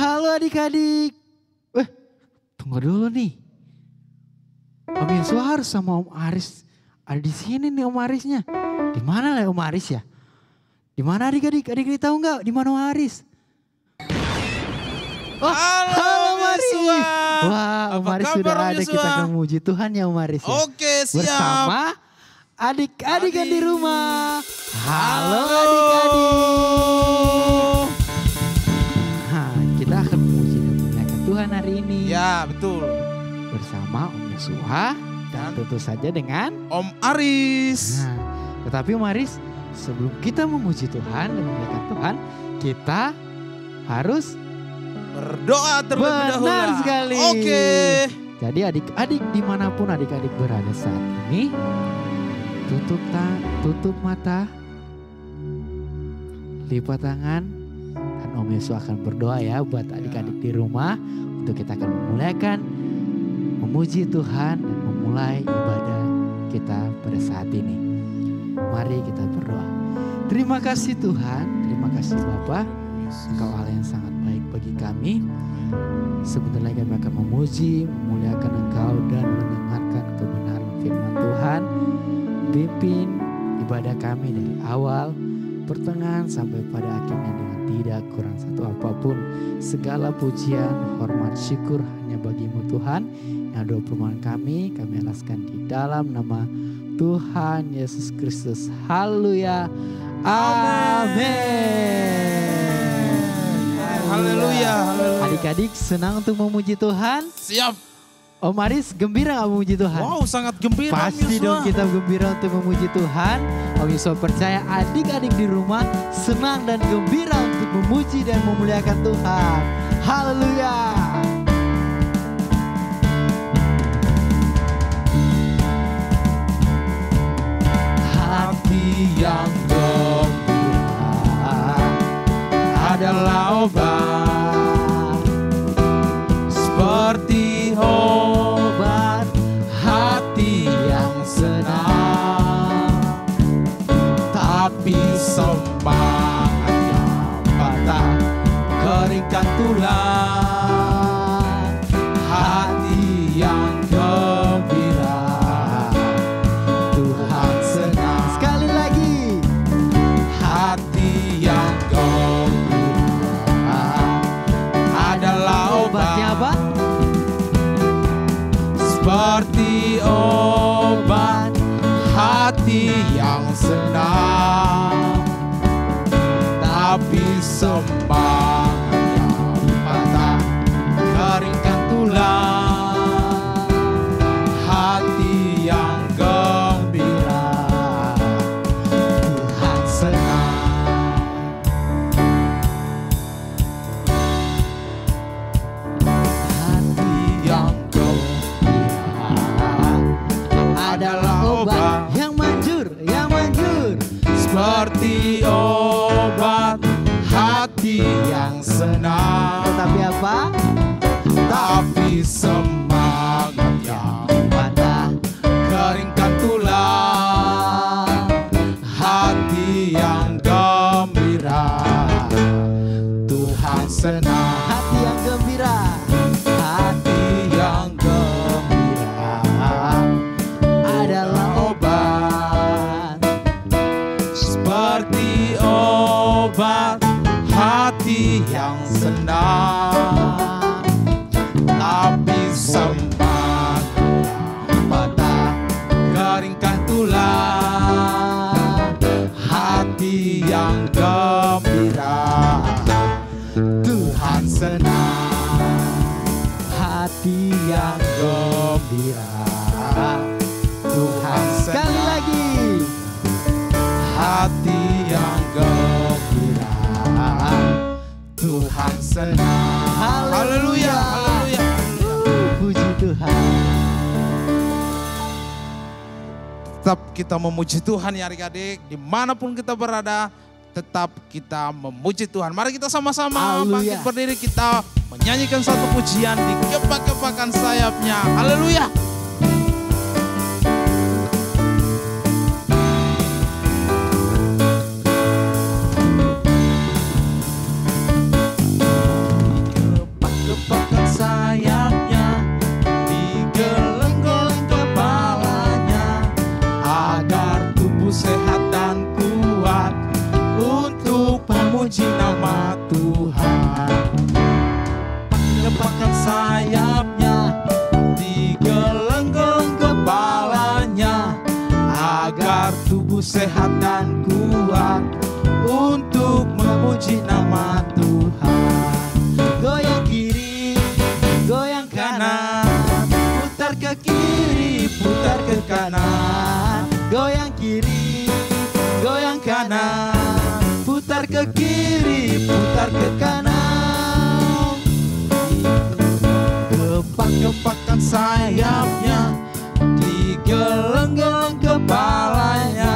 Halo adik-adik. Tunggu dulu nih. Om Yosua harus sama Om Aris. Ada di sini nih Om Arisnya. Di mana lah Om Aris ya? Di mana adik-adik? Adik-adik tahu nggak di mana Om Aris? Oh, halo Om Aris. Wah, Om Aris sudah ada. Kita akan memuji Tuhan ya Om Aris ya. Oke, siap. Bersama adik-adik yang di rumah. Halo adik-adik. Nah, kita akan memuji dan memuliakan Tuhan hari ini. Ya, betul. Bersama Om Yosua dan tentu saja dengan Om Aris. Nah, tetapi Om Aris, sebelum kita memuji Tuhan dan memuliakan Tuhan, kita harus berdoa terlebih dahulu. Benar sekali. Oke. Jadi adik-adik dimanapun adik-adik berada saat ini, tutup mata, lipat tangan, dan Om Yosua akan berdoa ya buat adik-adik di rumah untuk kita akan memuliakan, memuji Tuhan dan memulai ibadah kita pada saat ini. Mari kita berdoa. Terima kasih Tuhan, terima kasih Bapa. Engkau Allah yang sangat baik bagi kami. Sebentar lagi kami akan memuji, memuliakan Engkau dan mendengarkan kebenaran firman Tuhan. Pimpin ibadah kami dari awal, pertengahan sampai pada akhirnya dengan tidak kurang satu apapun. Segala pujian, hormat, syukur hanya bagi-Mu Tuhan. Yang doa permohonan kami alaskan di dalam nama Tuhan Yesus Kristus. Haleluya. Amin. Haleluya. Adik-adik senang untuk memuji Tuhan? Siap. Om Aris gembira gak memuji Tuhan? Wow, sangat gembira. Pasti dong kita gembira untuk memuji Tuhan. Om Yosua percaya adik-adik di rumah senang dan gembira untuk memuji dan memuliakan Tuhan. Haleluya. Hati yang gembira adalah obat, seperti obat hati yang senang. Tapi semangatnya patah, keringkan tulang. Hati yang gembira Tuhan senang. Sekali lagi. Hati yang gembira adalah Obatnya apa? seperti obat hati yang senang. Tapi semangatnya patah, keringkan tulang. Hati yang gembira Tuhan senang. Hati yang gembira adalah obat yang manjur. seperti obat hati yang senang. Tetapi apa? Tapi semangatnya patah, keringkan tulang. Hati yang gembira Tuhan senang. Hati yang gembira. Hati yang gembira adalah obat, seperti obat hati yang senang. Tapi semangatnya patah, keringkan tulang. Hati yang gembira Tuhan senang. Hati yang gembira Tuhan senang. Sekali lagi. Hati yang gembira Tuhan senang. Haleluya. Haleluya. Puji Tuhan. Tetap kita memuji Tuhan ya adik-adik. Dimanapun kita berada, tetap kita memuji Tuhan. Mari kita sama-sama Haleluya. bangkit berdiri, kita menyanyikan satu pujian di kepak-kepakan sayapnya. Haleluya. kiri, putar ke kanan. Kepak-kepakan sayapnya, digeleng-geleng kepalanya,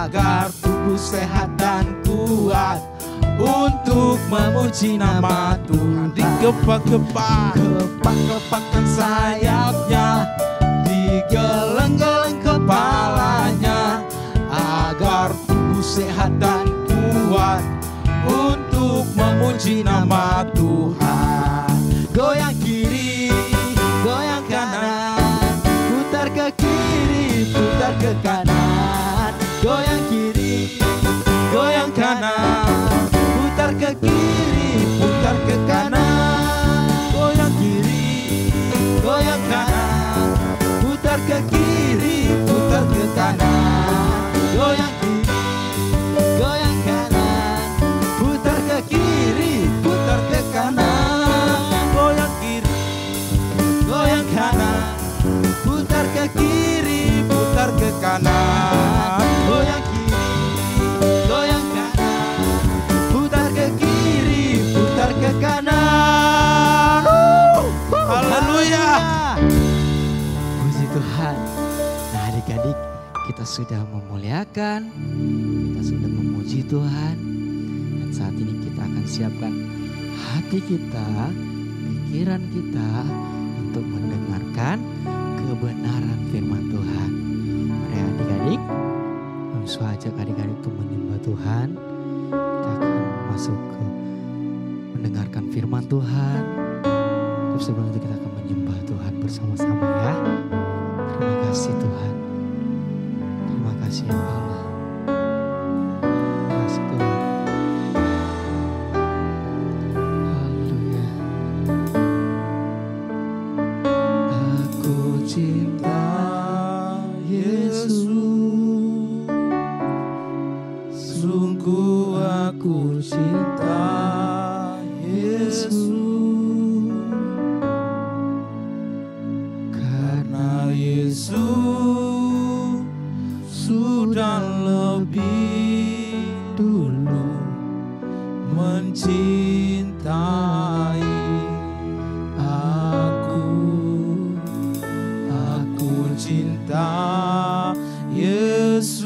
agar tubuh sehat dan kuat untuk memuji nama Tuhan. Dikepak-kepak, kepak-kepakan sayapnya, digeleng-geleng kepalanya, agar tubuh sehat dan kuat untuk memuji nama Tuhan. Goyang kiri, goyang kanan, putar ke kiri, putar ke kanan. Goyang kiri, goyang kanan, putar ke kiri, putar ke kanan. Goyang kiri, goyang kanan, putar ke kiri, putar ke kanan. Goyang kiri, goyang kanan, putar ke kiri, putar ke kanan. Goyang kiri, goyang kanan, putar ke kiri, putar ke kanan. Goyang kiri, goyang kanan, putar ke kiri, putar ke kanan. Haleluya. Puji Tuhan. Nah, adik-adik, kita sudah memuliakan, kita sudah memuji Tuhan. Dan saat ini kita akan siapkan hati kita, pikiran kita untuk mendengarkan kebenaran firman Tuhan. Mari adik-adik, langsung ajak adik-adik untuk menyembah Tuhan. Kita akan masuk ke mendengarkan firman Tuhan. Terus sebelum itu kita akan menyembah Tuhan bersama-sama ya. Terima kasih Tuhan. Terima kasih ya Allah. Terima kasih Tuhan. Haleluya. Aku cinta Yesus, sungguh aku cinta Yesus. Karena Yesus sudah lebih dulu mencintai aku. Aku cinta Yesus,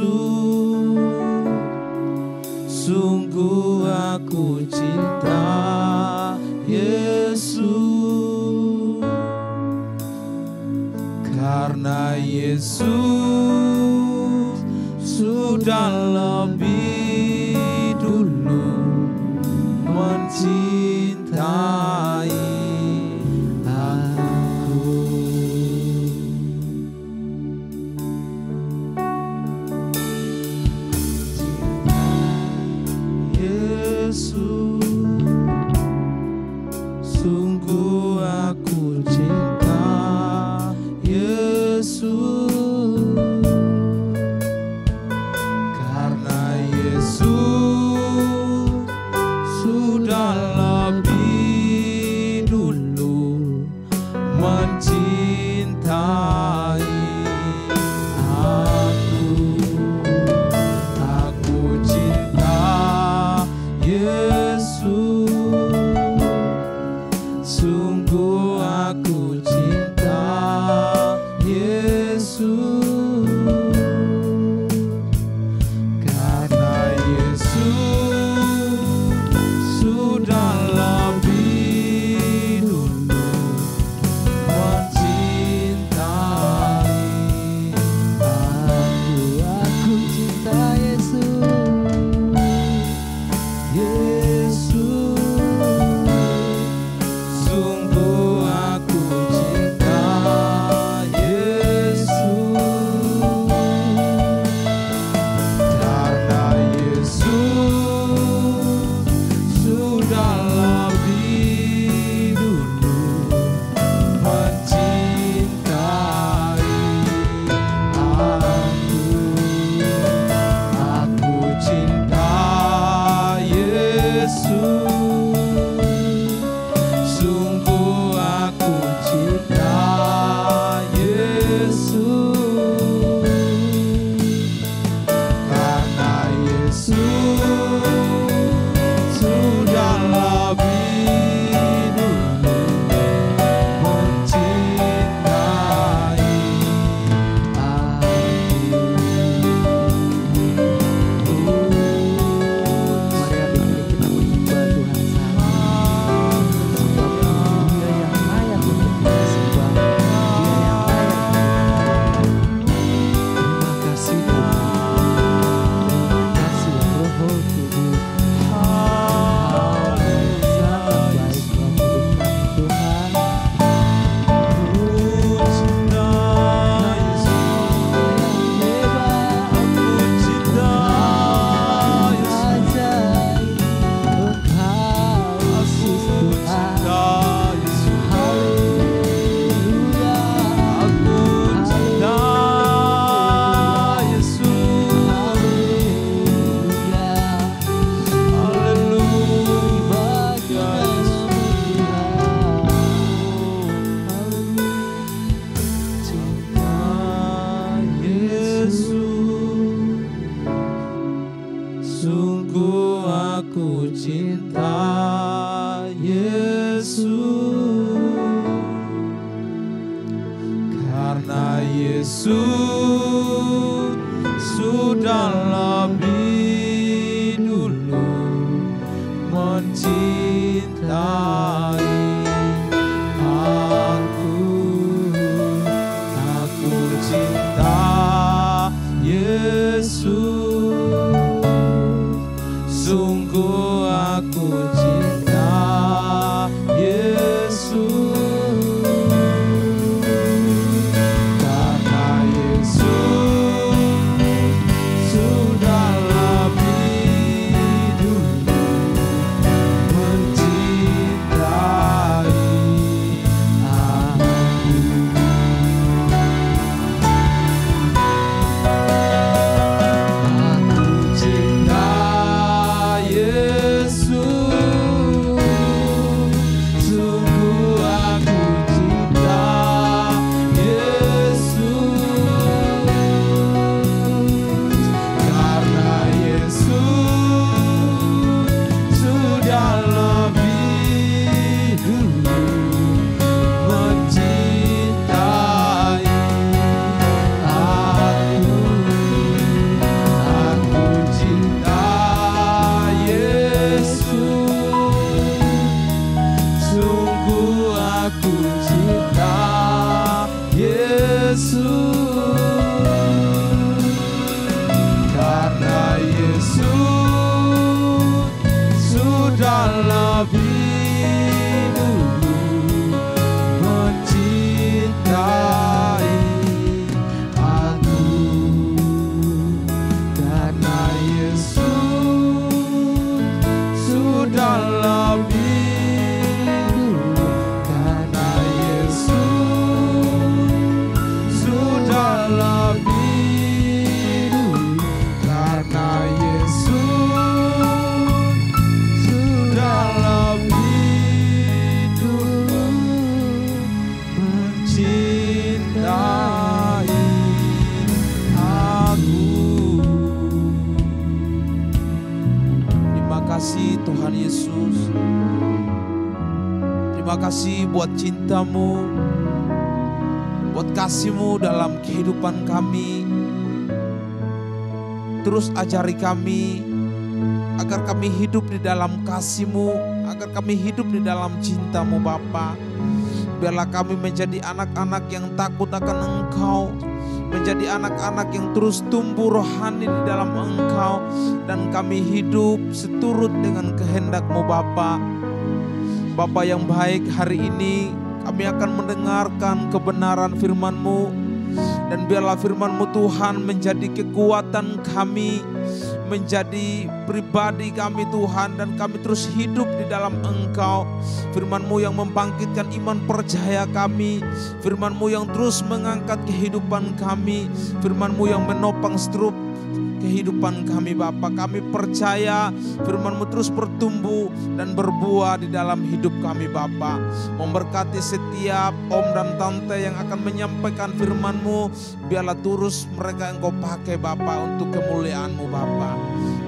sungguh aku cinta Yesus. Karena Yesus sudah lebih dulu mencintai aku. Yesus, sungguh aku cinta Yesus. Karena cinta Yesus, karena Yesus sudah lebih dulu mencintai aku cinta Yesus, sungguh aku cinta Yesus, karena Yesus sudah lebih dulu mencintai aku. Aku cinta Yesus, sungguh aku cinta Yesus, karena Yesus sudah lebih dulu mencintai aku. Aku cinta Yesus, sungguh aku cinta Yesus, karena Yesus sudah lebih dulu mencintai aku, karena Yesus sudah lebih dulu, karena Yesus sudah lebih dulu, karena Yesus sudah lebih dulu mencintai aku. Terima kasih Tuhan Yesus. Terima kasih buat cinta-Mu, buat kasih-Mu dalam kehidupan kami. Terus ajari kami agar kami hidup di dalam kasih-Mu, agar kami hidup di dalam cinta-Mu Bapa. Biarlah kami menjadi anak-anak yang takut akan Engkau, menjadi anak-anak yang terus tumbuh rohani di dalam Engkau, dan kami hidup seturut dengan kehendak-Mu Bapa. Bapa yang baik, hari ini kami akan mendengarkan kebenaran firman-Mu, dan biarlah firman-Mu Tuhan menjadi kekuatan kami, menjadi pribadi kami Tuhan, dan kami terus hidup di dalam Engkau. Firman-Mu yang membangkitkan iman percaya kami, firman-Mu yang terus mengangkat kehidupan kami, firman-Mu yang menopang seluruh kehidupan kami Bapa. Kami percaya firman-Mu terus bertumbuh dan berbuah di dalam hidup kami Bapa. Memberkati setiap om dan tante yang akan menyampaikan firman-Mu, biarlah terus mereka Engkau pakai Bapa untuk kemuliaan-Mu Bapa.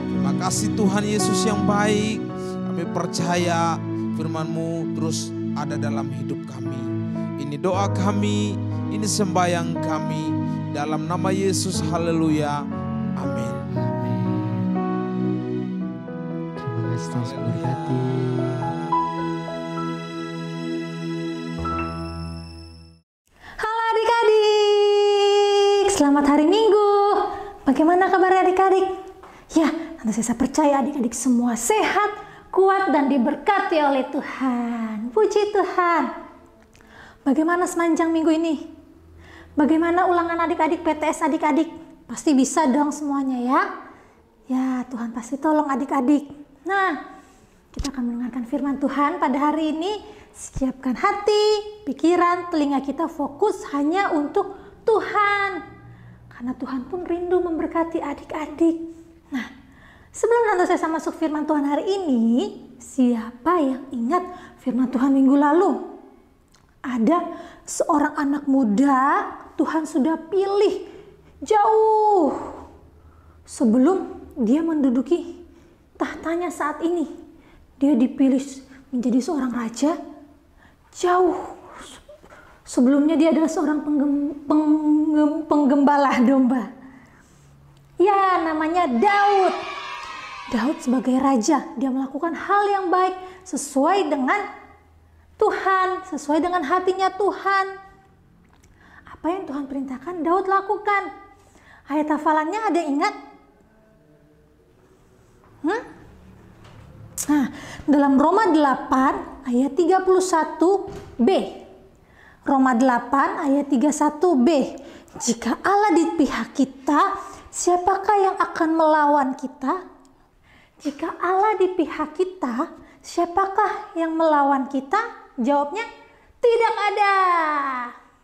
Terima kasih Tuhan Yesus yang baik. Kami percaya firman-Mu terus ada dalam hidup kami. Ini doa kami, ini sembahyang kami, dalam nama Yesus, haleluya, amin. Terima kasih Tuhan memberkati. Halo adik-adik, selamat hari Minggu. Bagaimana kabar adik-adik? Ya, tentu saya percaya adik-adik semua sehat, kuat, dan diberkati oleh Tuhan. Puji Tuhan. Bagaimana sepanjang minggu ini? Bagaimana ulangan adik-adik, PTS adik-adik? Pasti bisa dong semuanya ya. Ya, Tuhan pasti tolong adik-adik. Nah, kita akan mendengarkan firman Tuhan pada hari ini. Siapkan hati, pikiran, telinga kita fokus hanya untuk Tuhan. Karena Tuhan pun rindu memberkati adik-adik. Nah, sebelum nanti saya masuk firman Tuhan hari ini, siapa yang ingat firman Tuhan minggu lalu? Ada seorang anak muda Tuhan sudah pilih jauh sebelum dia menduduki tahtanya saat ini. dia dipilih menjadi seorang raja, jauh sebelumnya dia adalah seorang penggembala domba. Ya, namanya Daud. Daud sebagai raja, dia melakukan hal yang baik sesuai dengan Tuhan, sesuai dengan hatinya Tuhan. Apa yang Tuhan perintahkan, Daud lakukan. Ayat hafalannya ada yang ingat? Nah, dalam Roma 8 ayat 31b. Roma 8 ayat 31b. Jika Allah di pihak kita, siapakah yang akan melawan kita? Jika Allah di pihak kita, siapakah yang melawan kita? Jawabnya, tidak ada.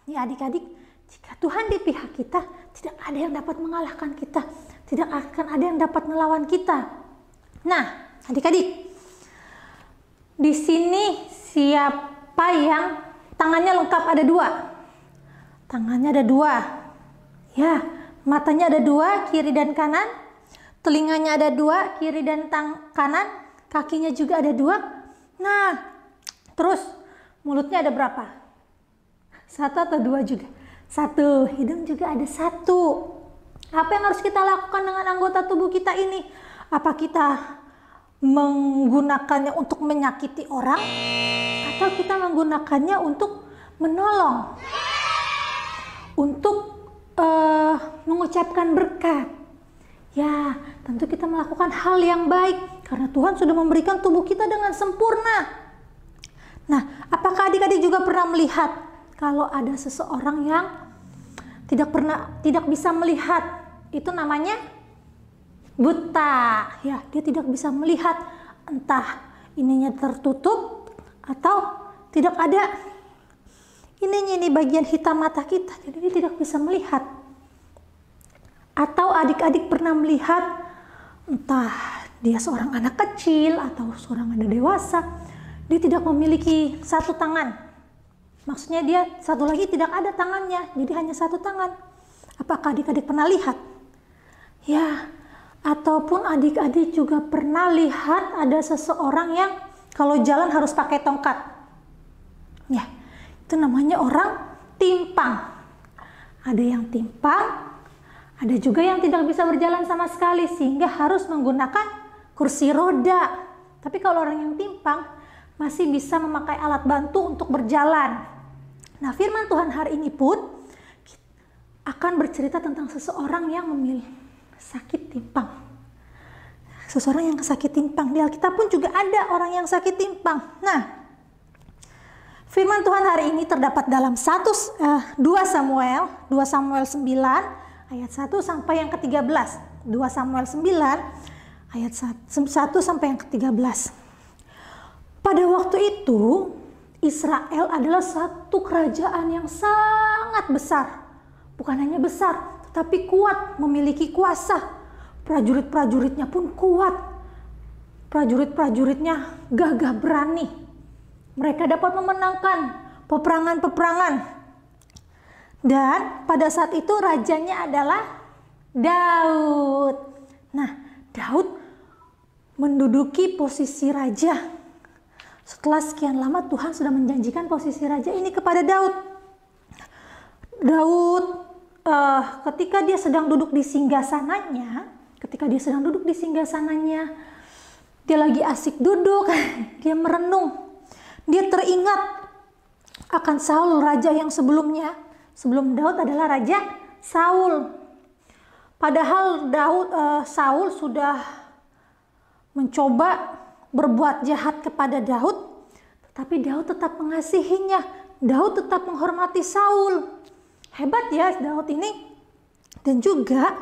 Ya adik-adik, jika Tuhan di pihak kita, tidak ada yang dapat mengalahkan kita. Tidak akan ada yang dapat melawan kita. Nah, adik-adik, di sini siapa yang tangannya lengkap ada 2? Tangannya ada 2. Ya, matanya ada 2, kiri dan kanan. Telinganya ada 2, kiri dan kanan. Kakinya juga ada 2. Nah, terus mulutnya ada berapa? 1 atau 2 juga? 1. Hidung juga ada 1. Apa yang harus kita lakukan dengan anggota tubuh kita ini? Apa kita menggunakannya untuk menyakiti orang? Atau kita menggunakannya untuk menolong? Untuk mengucapkan berkat? Ya, tentu kita melakukan hal yang baik karena Tuhan sudah memberikan tubuh kita dengan sempurna. Nah, apakah adik-adik juga pernah melihat kalau ada seseorang yang tidak bisa melihat? Itu namanya buta. Ya, dia tidak bisa melihat, entah ininya tertutup atau tidak ada ini bagian hitam mata kita, jadi dia tidak bisa melihat. Atau adik-adik pernah melihat entah dia seorang anak kecil atau seorang anak dewasa, dia tidak memiliki 1 tangan. Maksudnya dia satu lagi tidak ada tangannya, jadi hanya 1 tangan. Apakah adik-adik pernah lihat? Ya, ataupun adik-adik juga pernah lihat ada seseorang yang kalau jalan harus pakai tongkat. Ya, itu namanya orang timpang. Ada yang timpang, ada juga yang tidak bisa berjalan sama sekali sehingga harus menggunakan kursi roda. Tapi kalau orang yang timpang masih bisa memakai alat bantu untuk berjalan. Nah, firman Tuhan hari ini pun akan bercerita tentang seseorang yang memiliki sakit timpang. Seseorang yang sakit timpang. Di Alkitab pun juga ada orang yang sakit timpang. Nah, firman Tuhan hari ini terdapat dalam 2 Samuel 9 ayat 1 sampai yang ke-13. 2 Samuel 9 ayat 1 sampai yang ke-13. Pada waktu itu Israel adalah satu kerajaan yang sangat besar. Bukan hanya besar, tetapi kuat, memiliki kuasa. Prajurit-prajuritnya pun kuat. Prajurit-prajuritnya gagah berani. Mereka dapat memenangkan peperangan-peperangan. Dan pada saat itu rajanya adalah Daud. Nah, Daud menduduki posisi raja. Setelah sekian lama Tuhan sudah menjanjikan posisi raja ini kepada Daud. Daud ketika dia sedang duduk di singgasananya, dia lagi asik duduk, dia merenung. Dia teringat akan Saul, raja yang sebelumnya. Sebelum Daud adalah Raja Saul. Padahal Saul sudah mencoba berbuat jahat kepada Daud, tetapi Daud tetap mengasihinya. Daud tetap menghormati Saul. Hebat ya Daud ini. Dan juga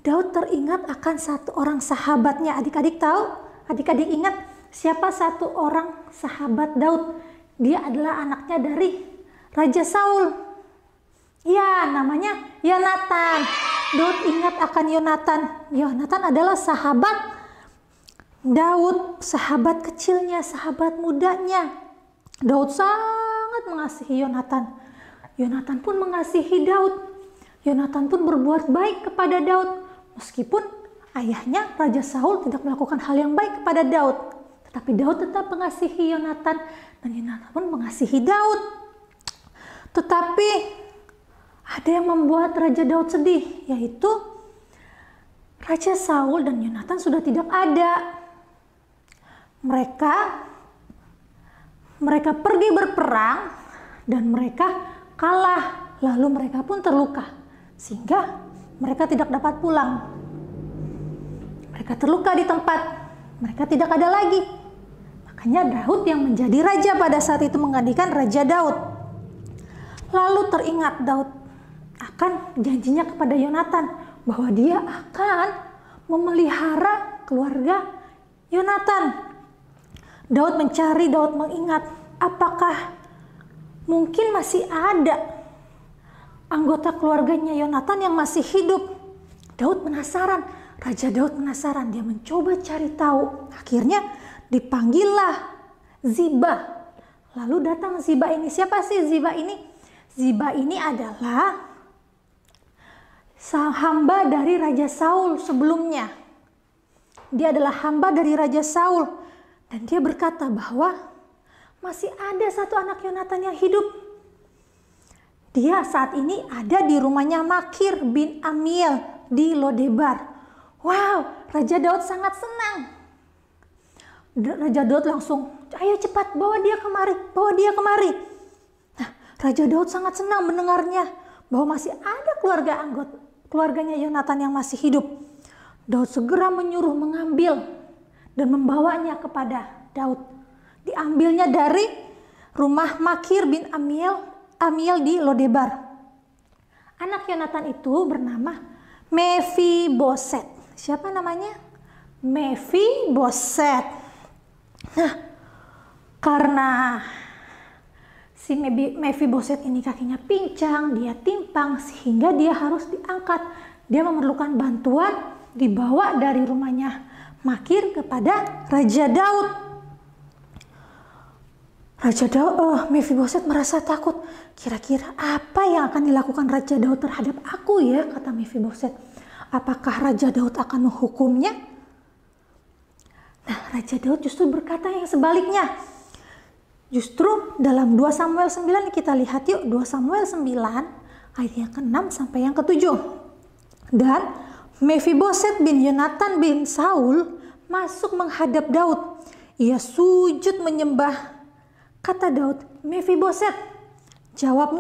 Daud teringat akan 1 orang sahabatnya. Adik-adik tahu? Adik-adik ingat siapa 1 orang sahabat Daud? Dia adalah anaknya dari Raja Saul. Ya, namanya Yonatan. Daud ingat akan Yonatan. Yonatan adalah sahabat Daud, sahabat kecilnya, sahabat mudanya. Daud sangat mengasihi Yonatan. Yonatan pun mengasihi Daud. Yonatan pun berbuat baik kepada Daud. Meskipun ayahnya Raja Saul tidak melakukan hal yang baik kepada Daud. Tetapi Daud tetap mengasihi Yonatan dan Yonatan pun mengasihi Daud. Tetapi ada yang membuat Raja Daud sedih, yaitu Raja Saul dan Yonatan sudah tidak ada. Mereka pergi berperang dan mereka kalah, lalu mereka pun terluka sehingga mereka tidak dapat pulang. Mereka terluka di tempat, mereka tidak ada lagi. Makanya Daud yang menjadi raja pada saat itu menggantikan Raja Daud. Lalu teringat Daud akan janjinya kepada Yonatan bahwa dia akan memelihara keluarga Yonatan. Daud mencari, Daud mengingat, apakah mungkin masih ada anggota keluarganya Yonatan yang masih hidup. Daud penasaran, Raja Daud penasaran, dia mencoba cari tahu. Akhirnya dipanggillah Ziba. Lalu datang Ziba ini. Siapa sih Ziba ini? Ziba ini adalah hamba dari Raja Saul sebelumnya. Dia adalah hamba dari Raja Saul. Dan dia berkata bahwa masih ada satu anak Yonatan yang hidup. Dia saat ini ada di rumahnya Makir bin Amiel di Lodebar. Wow, Raja Daud sangat senang. Raja Daud langsung, ayo cepat bawa dia kemari, bawa dia kemari. Nah, Raja Daud sangat senang mendengarnya bahwa masih ada keluarganya Yonatan yang masih hidup. Daud segera menyuruh mengambil dan membawanya kepada Daud. Diambilnya dari rumah Makir bin Amiel di Lodebar. Anak Yonatan itu bernama Mephiboset. Siapa namanya? Mephiboset. Nah, karena si Mephiboset ini kakinya pincang, dia timpang sehingga dia harus diangkat. Dia memerlukan bantuan, dibawa dari rumahnya Makir kepada Raja Daud. Mephiboset merasa takut. Kira-kira apa yang akan dilakukan Raja Daud terhadap aku ya, kata Mephiboset. Apakah Raja Daud akan menghukumnya? Nah, Raja Daud justru berkata yang sebaliknya. Justru dalam 2 Samuel 9 kita lihat yuk, 2 Samuel 9 ayat yang ke-6 sampai yang ke-7. Dan Mephiboset bin Yonatan bin Saul masuk menghadap Daud. Ia sujud menyembah. Kata Daud, Mephiboset. Jawab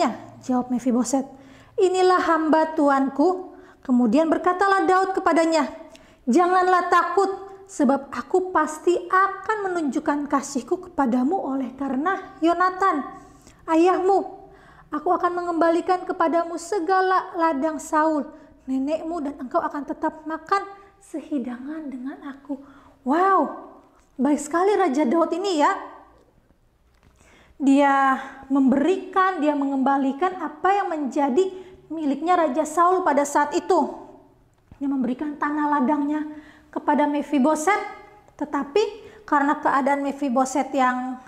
Mephiboset, inilah hamba tuanku. Kemudian berkatalah Daud kepadanya, janganlah takut, sebab aku pasti akan menunjukkan kasihku kepadamu oleh karena Yonatan, ayahmu. Aku akan mengembalikan kepadamu segala ladang Saul, nenekmu, dan engkau akan tetap makan sehidangan dengan aku. Wow, baik sekali Raja Daud ini ya. Dia memberikan, dia mengembalikan apa yang menjadi miliknya Raja Saul pada saat itu. Dia memberikan tanah ladangnya kepada Mephiboset, tetapi karena keadaan Mephiboset yang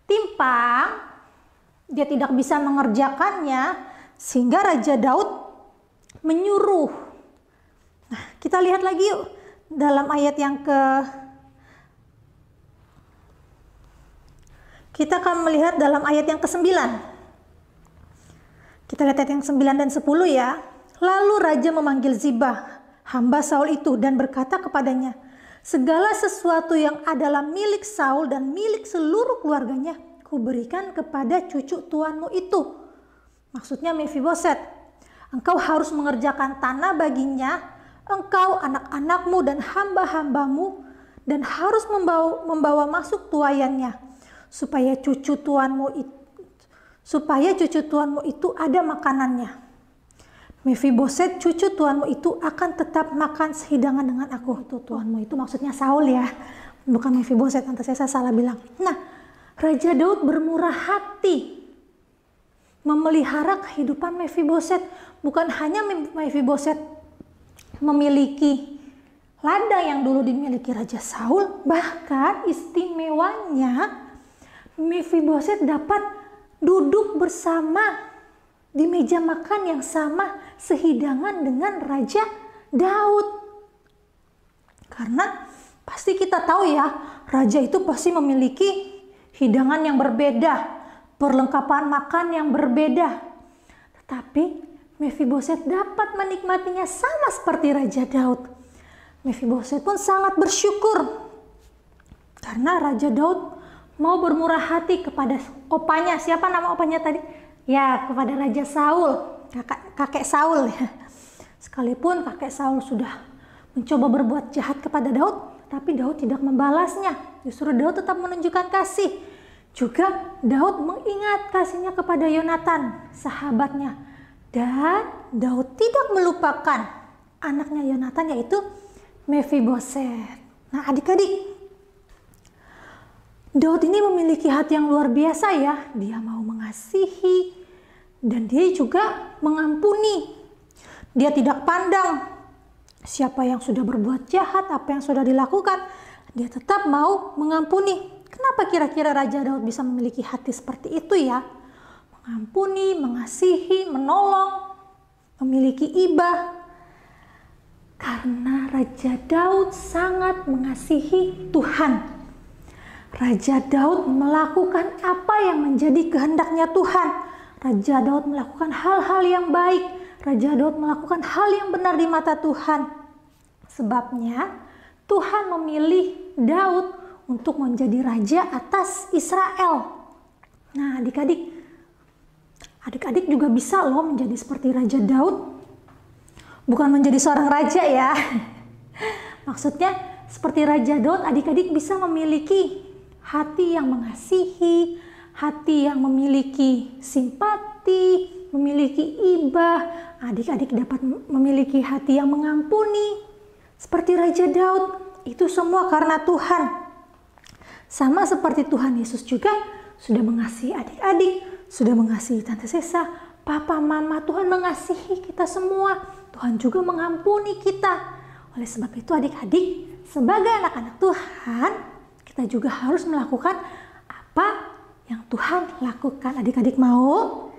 timpang, dia tidak bisa mengerjakannya, sehingga Raja Daud menyuruh. Nah, kita lihat lagi yuk dalam ayat yang kita akan melihat dalam ayat yang ke-9. Kita lihat ayat yang 9 dan 10 ya. Lalu raja memanggil Ziba, hamba Saul itu, dan berkata kepadanya, segala sesuatu yang adalah milik Saul dan milik seluruh keluarganya, kuberikan kepada cucu tuanmu itu. Maksudnya Mephiboset. Engkau harus mengerjakan tanah baginya, engkau, anak-anakmu, dan hamba-hambamu, dan harus membawa masuk tuayannya, supaya cucu tuanmu itu ada makanannya. Mephiboset, cucu tuanmu itu akan tetap makan sehidangan dengan aku. Itu tuanmu itu maksudnya Saul ya, bukan Mephiboset. Nanti saya salah bilang. Nah, Raja Daud bermurah hati memelihara kehidupan Mephiboset. Bukan hanya Mephiboset memiliki ladang yang dulu dimiliki Raja Saul, bahkan istimewanya Mephiboset dapat duduk bersama di meja makan yang sama sehidangan dengan Raja Daud. Karena pasti kita tahu ya, Raja itu pasti memiliki hidangan yang berbeda, perlengkapan makan yang berbeda. Tetapi Mephiboset dapat menikmatinya sama seperti Raja Daud. Mephiboset pun sangat bersyukur karena Raja Daud mau bermurah hati kepada opanya. Siapa nama opanya tadi? Ya, kepada Raja Saul, kakek Saul ya. Sekalipun kakek Saul sudah mencoba berbuat jahat kepada Daud, tapi Daud tidak membalasnya. Justru Daud tetap menunjukkan kasih. Juga Daud mengingat kasihnya kepada Yonatan, sahabatnya. Dan Daud tidak melupakan anaknya Yonatan, yaitu Mephiboset. Nah, adik-adik, Daud ini memiliki hati yang luar biasa ya. Dia mau mengasihi dan dia juga mengampuni. Dia tidak pandang siapa yang sudah berbuat jahat, apa yang sudah dilakukan. Dia tetap mau mengampuni. Kenapa kira-kira Raja Daud bisa memiliki hati seperti itu ya? Mengampuni, mengasihi, menolong, memiliki iba. Karena Raja Daud sangat mengasihi Tuhan. Raja Daud melakukan apa yang menjadi kehendaknya Tuhan. Raja Daud melakukan hal-hal yang baik. Raja Daud melakukan hal yang benar di mata Tuhan. Sebabnya Tuhan memilih Daud untuk menjadi raja atas Israel. Nah, adik-adik juga bisa loh menjadi seperti Raja Daud. Bukan menjadi seorang raja ya. Maksudnya seperti Raja Daud, adik-adik bisa memiliki hati yang mengasihi, hati yang memiliki simpati, memiliki iba. Adik-adik dapat memiliki hati yang mengampuni. Seperti Raja Daud, itu semua karena Tuhan. Sama seperti Tuhan Yesus juga sudah mengasihi adik-adik, sudah mengasihi Tante Sesa, Papa, Mama. Tuhan mengasihi kita semua. Tuhan juga mengampuni kita. Oleh sebab itu adik-adik, sebagai anak-anak Tuhan, kita juga harus melakukan apa yang Tuhan lakukan. Adik-adik mau?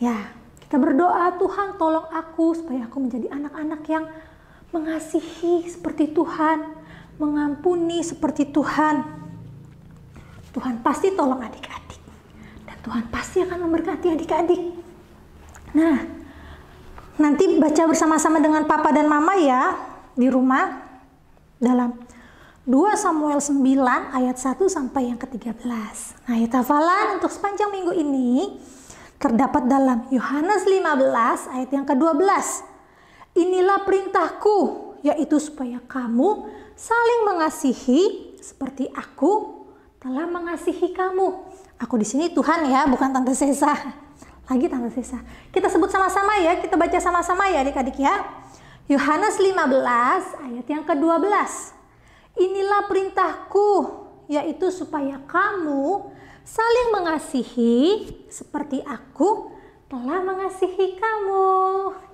Ya, kita berdoa, Tuhan tolong aku supaya aku menjadi anak-anak yang mengasihi seperti Tuhan, mengampuni seperti Tuhan. Tuhan pasti tolong adik-adik. Dan Tuhan pasti akan memberkati adik-adik. Nah, nanti baca bersama-sama dengan Papa dan Mama ya di rumah dalam 2 Samuel 9 ayat 1 sampai yang ke-13. Nah, ayat hafalan untuk sepanjang minggu ini terdapat dalam Yohanes 15 ayat yang ke-12. Inilah perintahku, yaitu supaya kamu saling mengasihi seperti aku telah mengasihi kamu. Aku di sini Tuhan ya, bukan Tante Sesa. Lagi Tante Sesa. Kita sebut sama-sama ya, kita baca sama-sama ya adik-adik ya. Yohanes 15 ayat yang ke-12. Inilah perintahku, yaitu supaya kamu saling mengasihi seperti aku telah mengasihi kamu.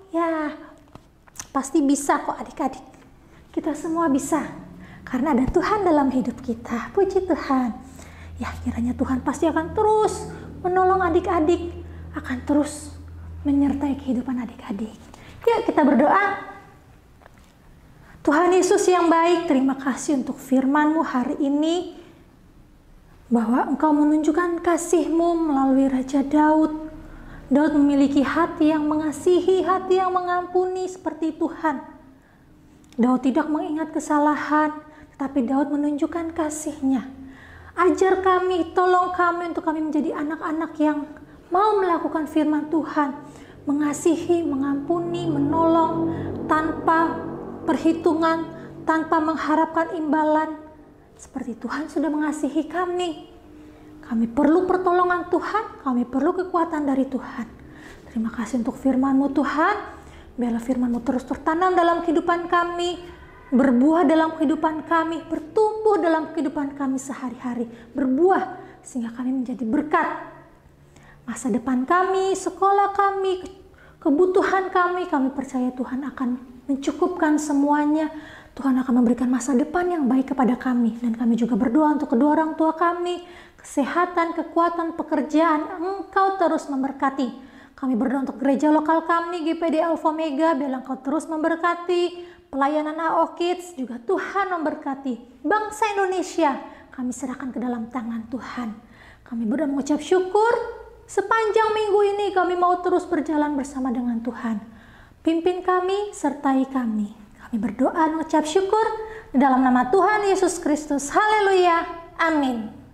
Ya, pasti bisa kok adik-adik. Kita semua bisa. Karena ada Tuhan dalam hidup kita. Puji Tuhan. Ya, kiranya Tuhan pasti akan terus menolong adik-adik, akan terus menyertai kehidupan adik-adik. Yuk kita berdoa. Tuhan Yesus yang baik, terima kasih untuk firman-Mu hari ini, bahwa Engkau menunjukkan kasih-Mu melalui Raja Daud. Daud memiliki hati yang mengasihi, hati yang mengampuni seperti Tuhan. Daud tidak mengingat kesalahan, tetapi Daud menunjukkan kasih-Nya. Ajar kami, tolong kami untuk kami menjadi anak-anak yang mau melakukan firman Tuhan, mengasihi, mengampuni, menolong tanpa perhitungan, tanpa mengharapkan imbalan. Seperti Tuhan sudah mengasihi kami. Kami perlu pertolongan Tuhan, kami perlu kekuatan dari Tuhan. Terima kasih untuk firman-Mu Tuhan. Biarlah firman-Mu terus tertanam dalam kehidupan kami, berbuah dalam kehidupan kami, bertumbuh dalam kehidupan kami sehari-hari, berbuah sehingga kami menjadi berkat. Masa depan kami, sekolah kami, kebutuhan kami percaya Tuhan akan mencukupkan semuanya. Tuhan akan memberikan masa depan yang baik kepada kami. Dan kami juga berdoa untuk kedua orang tua kami, kesehatan, kekuatan, pekerjaan. Engkau terus memberkati. Kami berdoa untuk gereja lokal kami, GPD Alpha Omega, biarlah Engkau terus memberkati. Pelayanan AO Kids juga Tuhan memberkati. Bangsa Indonesia, kami serahkan ke dalam tangan Tuhan. Kami berdoa mengucap syukur, sepanjang minggu ini kami mau terus berjalan bersama dengan Tuhan. Pimpin kami, sertai kami. Kami berdoa mengucap syukur di dalam nama Tuhan Yesus Kristus. Haleluya. Amin.